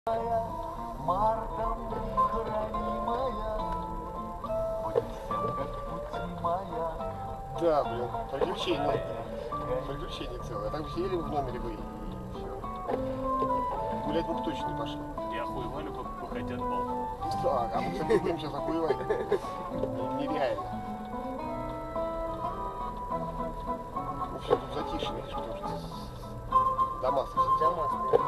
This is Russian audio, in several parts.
Мартом хранимая, будет всем как пути моя. Да, блин, приключения. Приключения целые. А так бы сидели в номере бы и все. Гулять мы бы точно не пошли. И охуевали бы, хотят бал. А мы, кстати, будем сейчас охуевать. Нереально. В общем, тут затишье, видишь, потому что дома совсем. Дома стоят.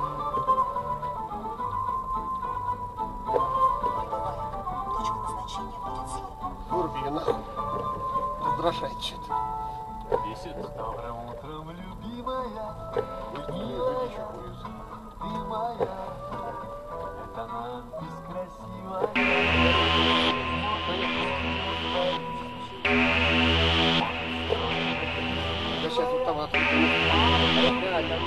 Точка назначения будет слева. Выруби ее нахуй. Раздражает что-то. Бесит. Добрым утром, любимая, Люди еще курят. ты моя. Это надпись красивая. Да сейчас вот там открыто. Да, там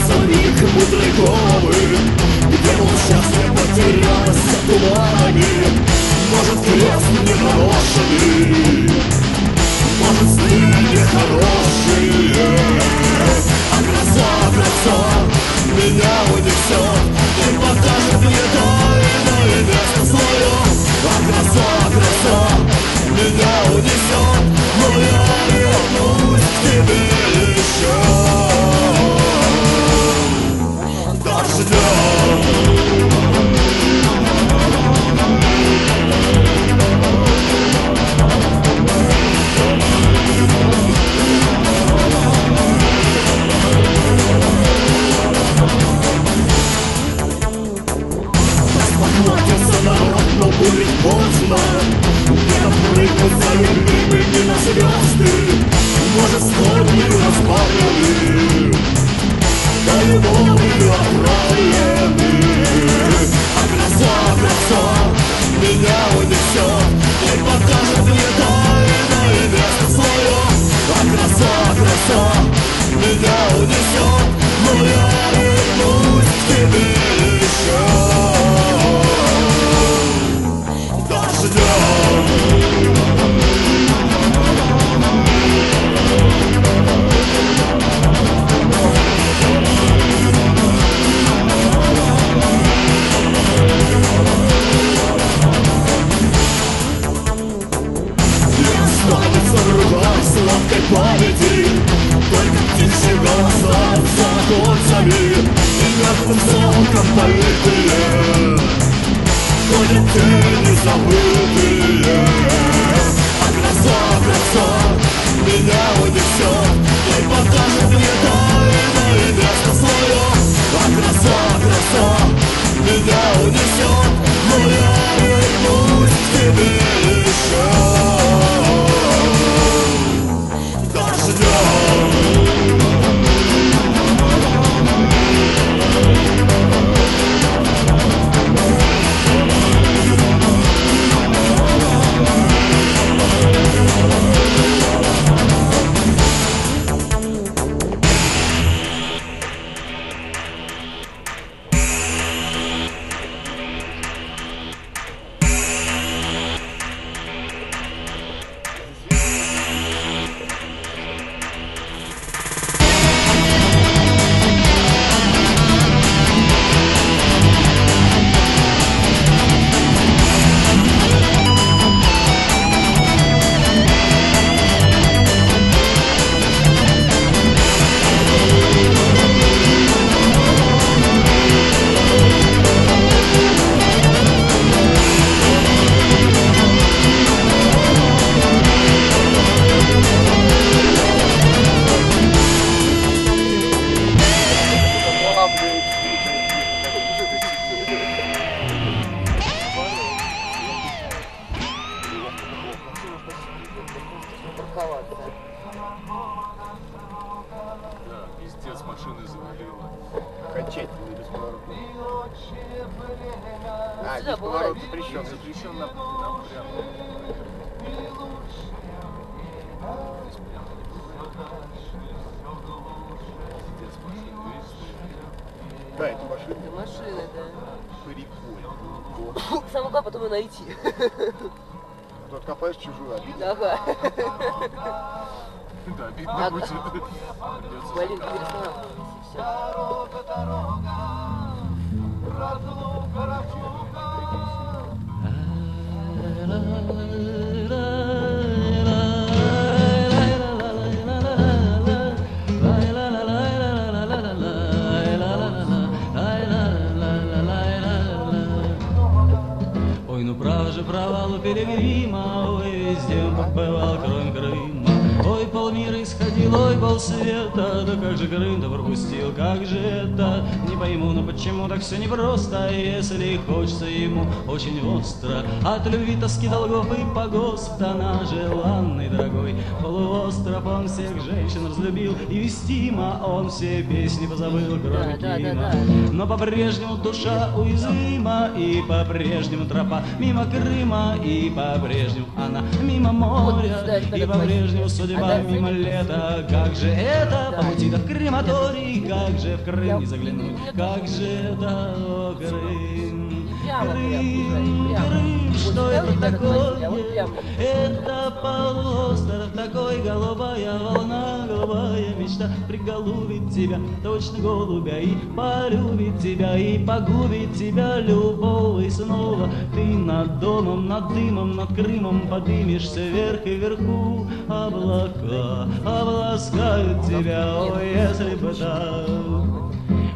царик мудрой головы, где был счастлив, потерялся в тумане. Может, крест нехороший, может, сны нехорошие, а гроза меня унесет и покажет мне тайное место свое. А гроза меня унесет, но я вернусь к тебе еще. Посмотрится народ, но будет поздно. Не прыгнуть за любимыми на звезды. Может, стороны разбавлены, да любовью отравлены. А гроза меня унесет и покажет мне тайное место свое. А гроза меня унесет, но я вернусь к тебе еще. Сладкой памяти, только птичьи голоса за оконцами и мертвым соком политые ходят тени забытые. А гроза меня унесет и покажет мне тайное место свое. А гроза меня унесет, но я вернусь к тебе еще. Окончательно или бесповоротно? А, Сюда бесповорот бывает. запрещен. Запрещен нам прям. Здесь прям. Пиздец, машина, видишь, стоит. Да, это машина. Это машины, да. Прикольно. Самое главное потом ее найти. А то откопаешь чужую обиду. Ага. Да, обидно Ага. будет. Придется Блин, перестанавливайся, все. Ой, ну прав же провал у пилигрима, ой, везде он побывал, кроме Крыма. Ой, полмира исходил, ой, полсвета, да как же Крым-то пропустил, как же это? Не пойму, но почему так все непросто, если хочется ему очень остро. От любви, тоски, долгов и погост, она желанный, дорогой полуостров. Он всех женщин разлюбил, и вестимо он все песни позабыл, кроме Да, да, Кима. да, да. Но по-прежнему душа уязвима, и по-прежнему тропа мимо Крыма, и по-прежнему она мимо моря, да, и ребята, по-прежнему а судьба дальше мимо лета. Как же это по пути до крематорий, как же в Крым не заглянуть, как же это, о, Крым, Прямо, Крым, прямо. Крым, Вот что сюда это вот так такое? ходить, а вот прямо. Это полуостров такой, голубая волна, голубая мечта приголубит тебя, точно голубя, и полюбит тебя, и погубит тебя любовь. И снова ты над домом, над дымом, над Крымом подымешься вверх, и вверху облака обласкают тебя, ой, если бы так.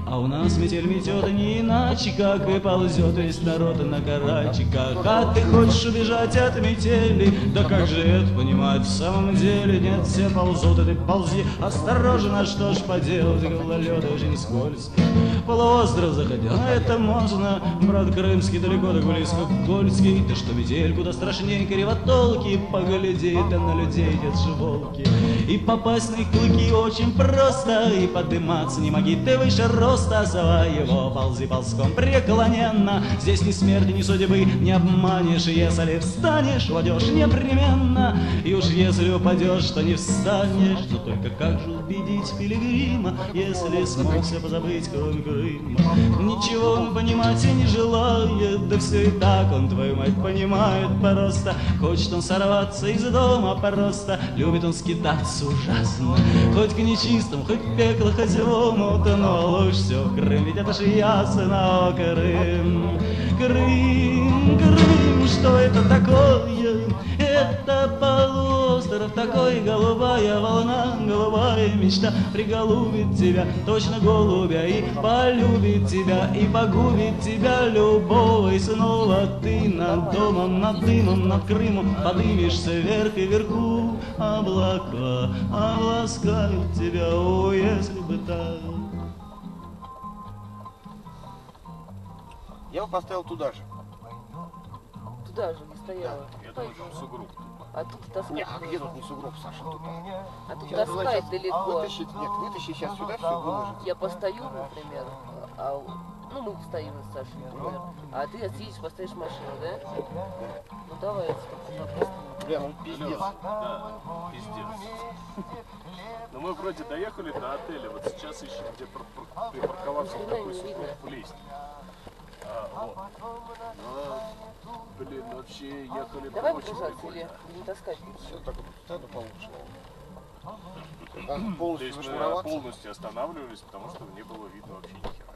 А у нас метель метет не иначе, как и ползет весь народ на карачиках. А ты хочешь убежать от метели? Да как же это понимать в самом деле? Нет, все ползут, и ты ползи осторожно, что ж поделать, гололед очень скользкий. Полуостров заходил, а это можно, брат крымский далеко так близко Кольский. Ты что, метель куда страшнее кривотолки, погляди, да на людей нет же волки. И попасть на их клыки очень просто, и подниматься не моги ты выше роста своего. Ползи ползком преклоненно, здесь ни смерти, ни судьбы не обманешь. Если встанешь, упадешь непременно, и уж если упадешь, то не встанешь. Но только как же убедить пилигрима, если смогся позабыть, кроме Крыма? Ничего он понимать и не желает, да все и так он, твою мать, понимает просто. Хочет он сорваться из дома просто, любит он скитаться ужасно. Хоть к нечистым, хоть в пекло, хоть в омут, но лучше все в Крым, ведь это ж ясно, о, Крым. Крым, Крым, что это такое? Это полуостров такой, голубая волна, голубая мечта приголубит тебя, точно голубя, и полюбит тебя, и погубит тебя любовь. И снова ты над домом, над дымом, над Крымом подымешься вверх, и вверху облака обласкают тебя, о, если бы так. Я бы поставил туда же. Туда же не стояла. Я думаю, там сугроб. А тут таскать. Не, а где тут не сугроб, Саша? Тут. А тут Сейчас таскать сейчас далеко. вытащить, нет, вытащи сейчас сюда все выложить. Я постою, например, ну мы стоим с Сашей, например, а ты отъедешь, поставишь машину, да? Ну давай, пожалуйста. Бля, ну пиздец. Да, пиздец. Но мы вроде доехали до отеля, вот сейчас ищем, где припарковаться в такой сугроб влезть. Вот. Но, блин, вообще ехали Давай очень погружаться прикольно. или не таскать? Все так вот, это получше. Надо То полностью есть мы зашнуроваться. полностью останавливались, потому что не было видно вообще ни хера.